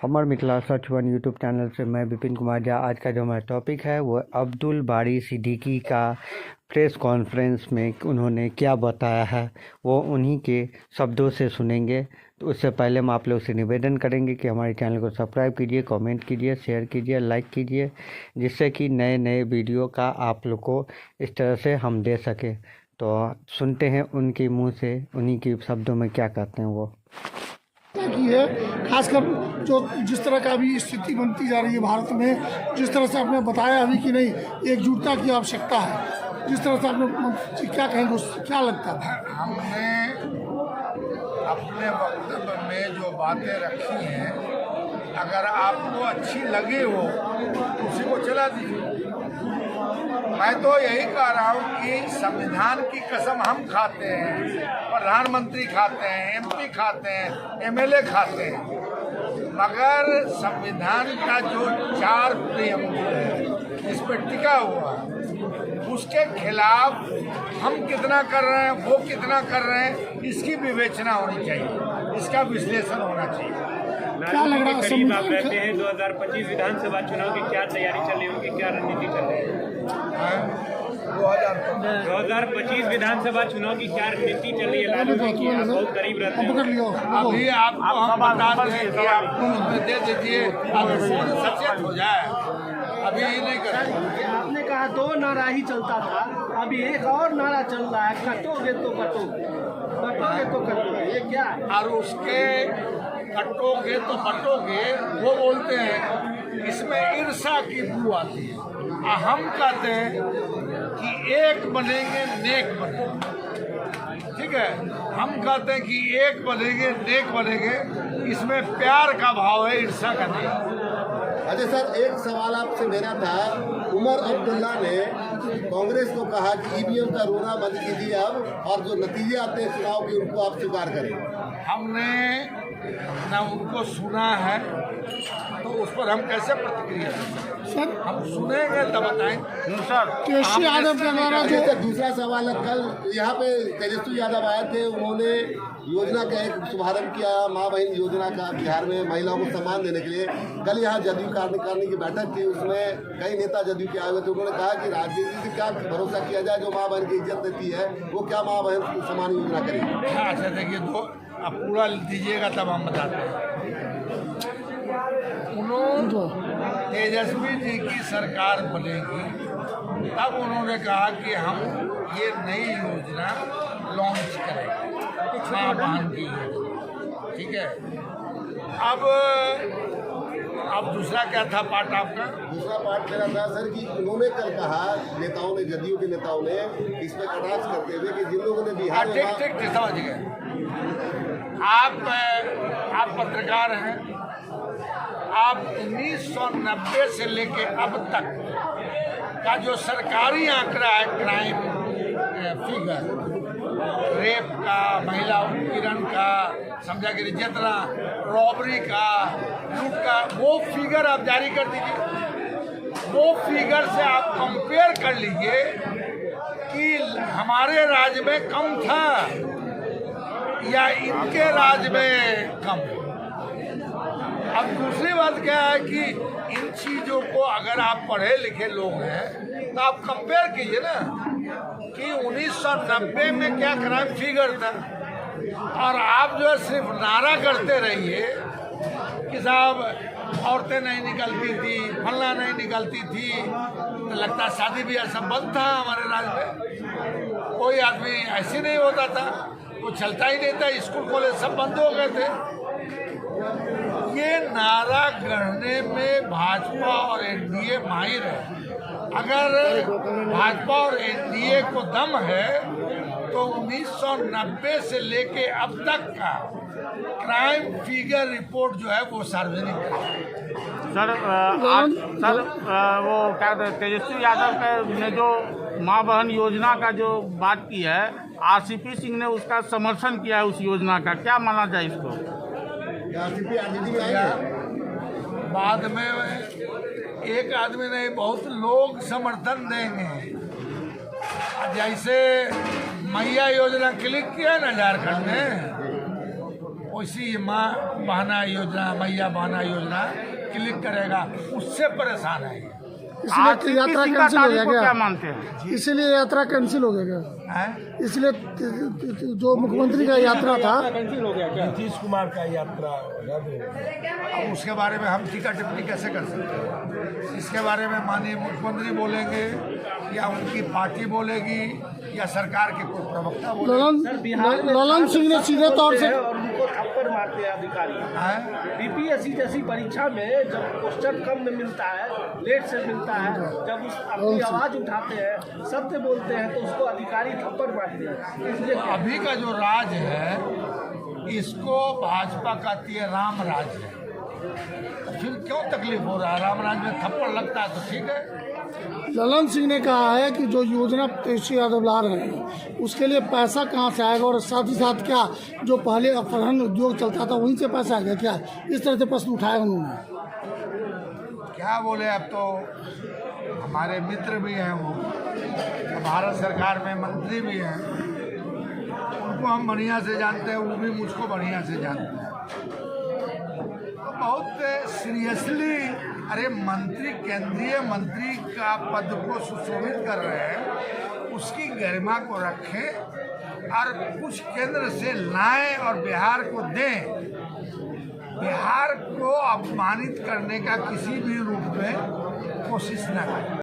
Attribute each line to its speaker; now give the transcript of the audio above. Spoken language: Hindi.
Speaker 1: हमार Mithila search one YouTube channel से मैं विपिन कुमार झा। आज का जो हमारा टॉपिक है वो अब्दुल बारी सिद्दीकी का प्रेस कॉन्फ्रेंस में उन्होंने क्या बताया है वो उन्हीं के शब्दों से सुनेंगे। तो उससे पहले हम आप लोग से निवेदन करेंगे कि हमारे चैनल को सब्सक्राइब कीजिए, कमेंट कीजिए, शेयर कीजिए, लाइक कीजिए, जिससे कि नए नए वीडियो का आप लोग को इस तरह से हम दे सकें। तो सुनते हैं उनके मुँह से, उन्हीं के शब्दों में क्या कहते हैं वो।
Speaker 2: की है खासकर जो जिस तरह का अभी स्थिति बनती जा रही है भारत में, जिस तरह से आपने बताया अभी कि नहीं एकजुटता की आवश्यकता है, जिस तरह से आपने क्या कहेंगे उससे क्या लगता है?
Speaker 3: हमने अपने वक्तव्य में जो बातें रखी हैं अगर आपको अच्छी लगी हो तो उसी को चला दीजिए। मैं तो यही कह रहा हूँ कि संविधान की कसम हम खाते हैं, प्रधानमंत्री खाते हैं, एमपी खाते हैं, एमएलए खाते हैं, मगर संविधान का जो 4 प्रियम्बल है इस पर टिका हुआ उसके खिलाफ हम कितना कर रहे हैं, वो कितना कर रहे हैं, इसकी विवेचना होनी चाहिए, इसका विश्लेषण होना चाहिए।
Speaker 2: क्या लग रहा है
Speaker 4: आप रहते हैं 2025 विधानसभा चुनाव की क्या तैयारी चल रही होगी, क्या रणनीति चल रही है? 2025 विधानसभा चुनाव की क्या रणनीति चल रही है? लालू जी की आप बहुत करीब रहते हैं।
Speaker 3: अभी आपको हम बता दें कि आपको उसमें दे दीजिए, अब सचेत हो जाए, अभी ये नहीं करें।
Speaker 5: आपने कहा 2 नारा ही चलता था, अभी एक और नारा चल रहा है, कटोगे तो कटोगे, कटोगे तो कटोगे, ये क्या है?
Speaker 3: और उसके कटोगे तो बटोगे वो बोलते हैं, इसमें ईर्षा की बू आती है। हम कहते हैं कि एक बनेंगे नेक बनेंगे, ठीक है। हम कहते हैं कि एक बनेंगे नेक बनेंगे, इसमें प्यार का भाव है, ईर्षा का नहीं।
Speaker 6: अच्छा सर, एक सवाल आपसे मेरा था, उमर अब्दुल्ला ने कांग्रेस को कहा कि ईवीएम का रोना बंद कीजिए अब, और जो नतीजे आते हैं चुनाव के उनको आप स्वीकार करें।
Speaker 3: हमने ना उनको सुना है तो उस पर हम कैसे प्रतिक्रिया
Speaker 2: सर
Speaker 3: हम सुनेंगे तब बताएंगे।
Speaker 2: सर केशव यादव के द्वारा जो
Speaker 6: दूसरा सवाल है, कल यहाँ पे तेजस्वी यादव आए थे, उन्होंने योजना का एक शुभारंभ किया, माँ बहन योजना का, बिहार में महिलाओं को सम्मान देने के लिए। कल यहाँ जदयू कार्यकारिणी की बैठक थी, उसमें कई नेता जदयू के आए हुए थे। उन्होंने कहा कि राजनीति से क्या भरोसा किया जाए, जो माँ बहन की इज्जत देती है वो क्या माँ बहन सम्मान योजना करेगी?
Speaker 3: अच्छा देखिए, तो अब पूरा दीजिएगा तब हम बताते हैं। उन्होंने तेजस्वी जी की सरकार बनेगी तब उन्होंने कहा कि हम ये नई योजना लॉन्च करेंगे, माँ बहन की योजना, ठीक है। अब दूसरा क्या था पार्ट आपका?
Speaker 6: दूसरा पार्ट मेरा था सर कि उन्होंने कल कहा, नेताओं ने, जदयू के नेताओं ने इसमें कटाक्ष करते हुए कि जिन लोगों ने बिहार में
Speaker 3: ठीक समझ गए। आप पत्रकार हैं, आप 1990 से लेके अब तक का जो सरकारी आंकड़ा है क्राइम फिगर, रेप का, महिला उत्पीड़न का, समझा कि जितना रॉबरी का, लूट का, वो फिगर आप जारी कर दीजिए। वो फिगर से आप कंपेयर कर लीजिए कि हमारे राज्य में कम था या इनके राज्य में कम। अब दूसरी बात क्या है कि इन चीज़ों को अगर आप पढ़े लिखे लोग हैं तो आप कंपेयर कीजिए ना कि 1990 में क्या क्राइम फिगर था, और आप जो है सिर्फ नारा करते रहिए कि साहब औरतें नहीं निकलती थी, फलना नहीं निकलती थी, तो लगता शादी ब्याह सब बंद था हमारे राज्य में, कोई आदमी ऐसे नहीं होता था, कुछ चलता ही नहीं था, स्कूल कॉलेज सब बंद हो गए थे। ये नारा गढ़ने में भाजपा और एनडीए माहिर है। अगर भाजपा और एनडीए को दम है तो 1990 से लेके अब तक का क्राइम फिगर रिपोर्ट जो है वो सार्वजनिक है।
Speaker 4: सर वो क्या तेजस्वी यादव ने जो माँ बहन योजना का जो बात की है, आरसीपी सिंह ने उसका समर्थन किया है उस योजना का, क्या माना जाए इसको?
Speaker 3: बाद में एक आदमी नहीं, बहुत लोग समर्थन देंगे। जैसे मैया योजना क्लिक किया ना झारखंड में, वैसी ये माँ बहना योजना, मैया बहना योजना क्लिक करेगा, उससे परेशान है।
Speaker 2: इसलिए यात्रा कैंसिल हो गया
Speaker 4: क्या
Speaker 2: क्या?
Speaker 4: मानते हैं?
Speaker 2: इसीलिए यात्रा कैंसिल हो गया क्या?
Speaker 3: हैं?
Speaker 2: इसलिए जो मुख्यमंत्री का यात्रा था,
Speaker 7: नीतीश कुमार का यात्रा रद्द हो गया।
Speaker 3: अब उसके बारे में हम टीका टिप्पणी कैसे कर सकते हैं? इसके बारे में माननीय मुख्यमंत्री बोलेंगे या उनकी पार्टी बोलेगी या सरकार के कोई प्रवक्ता बोलेंगे।
Speaker 2: ललन सिंह ने सीधे तौर से
Speaker 5: और उनको थप्पड़ मारते हैं अधिकारी।
Speaker 3: हैं?
Speaker 5: बीपीएससी जैसी परीक्षा में जब क्वेश्चन कम में मिलता है, लेट से मिलता है, जब उस अपनी आवाज उठाते हैं, सत्य बोलते हैं, तो उसको अधिकारी थप्पड़ मारते हैं। इसलिए
Speaker 3: अभी का जो राज है, इसको भाजपा कहती है राम राज है। फिर क्यों तकलीफ हो रहा है? राम राज में थप्पड़ लगता है तो ठीक है।
Speaker 2: ललन सिंह ने कहा है कि जो योजना तेजस्वी यादव ला रहे हैं उसके लिए पैसा कहाँ से आएगा, और साथ ही साथ क्या जो पहले अपहरण उद्योग चलता था वहीं से पैसा आएगा क्या? इस तरह से प्रश्न उठाया उन्होंने।
Speaker 3: क्या बोले, अब तो हमारे मित्र भी हैं, वो भारत सरकार में मंत्री भी हैं, उनको हम बढ़िया से जानते हैं, वो भी मुझको बढ़िया से जानते हैं। तो बहुत सीरियसली, अरे मंत्री, केंद्रीय मंत्री का पद को सुशोभित कर रहे हैं, उसकी गरिमा को रखें और कुछ केंद्र से लाएं और बिहार को दें। बिहार को अपमानित करने का किसी भी रूप में कोशिश न करें।